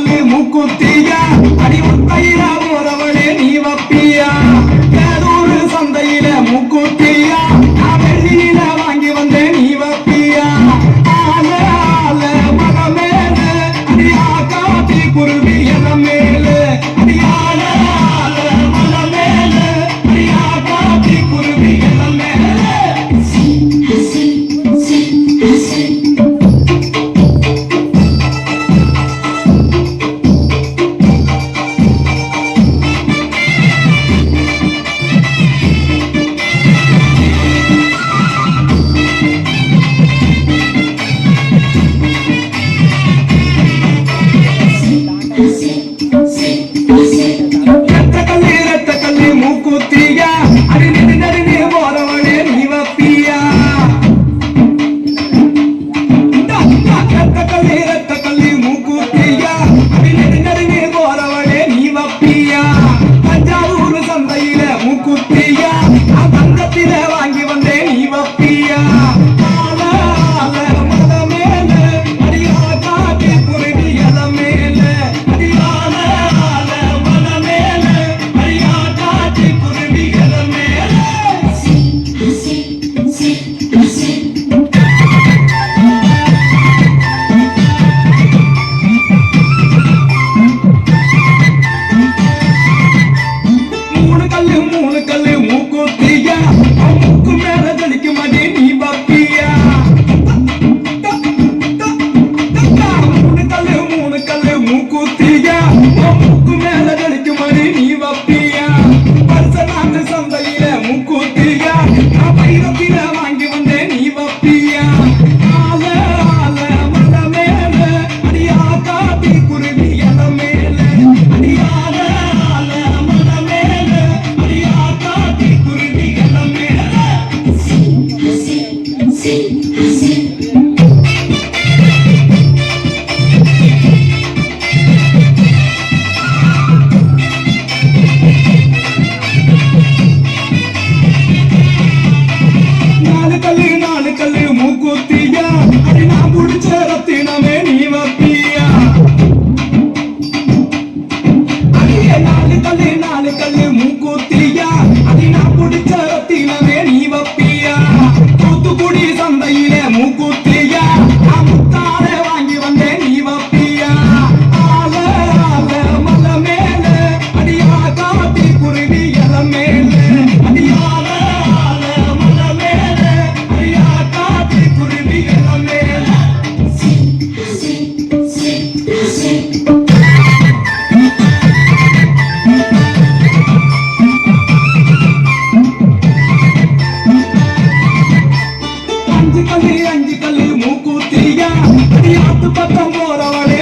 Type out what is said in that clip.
கல்லு மூக்குத்தியா அடி முத்தையில போறவளே நீ வப்பியா பேரூர் சந்தையில மூக்குத்தியா நான் வெள்ளியில வாங்கி வந்தேன் நீ வப்பியா ஆல ஆல மகமேல அடியா காட்டி குருவி என மேல அடியால ஆல மகமேல அடியா காட்டி குருவி என மேல வாங்கி வந்தேன் நீ வப்பியா மூணு கல்லு மூக்குத்தியா மூக்கு மேல தெளிக்க மாட்டே நீ வப்பியா மூணு கல்லு மூக்குத்தியா மூக்கு மேல தெளிக்க மாட்டே நீ வப்பியா பரிச நாட்டு சந்தையில மூக்குத்தியா நான் பைரத்தில வாங்கி வந்தேன் நீ வப்பியா ஆல ஆல மல மேல அடியா காட்டி குருவி எல மேல அடியால ஆல மல மேல அடியா காட்டி குருவி எல மேல நாலு கல்லு மூக்குத்தியா அடி நான் புடிச்ச ரத்தினமே நீ வப்பியா அடியே நாலு கல்லு மூக்குத்தியா அடி நான் புடிச்ச ரத்தினமே நீ வப்பியா தூத்துக்குடி சந்தையில மூக்குத்தியா நான் முத்தார வாங்கி வந்தேன் நீ வப்பியா ஆல ஆல மல மேல அடியா காட்டி குருவி எல மேல அடியால ஆல மல மேல அடியா காட்டி குருவி எல மேல அஞ்சு கல்லு மூக்குத்தியா அடி ஆத்து பக்கம் போறவளே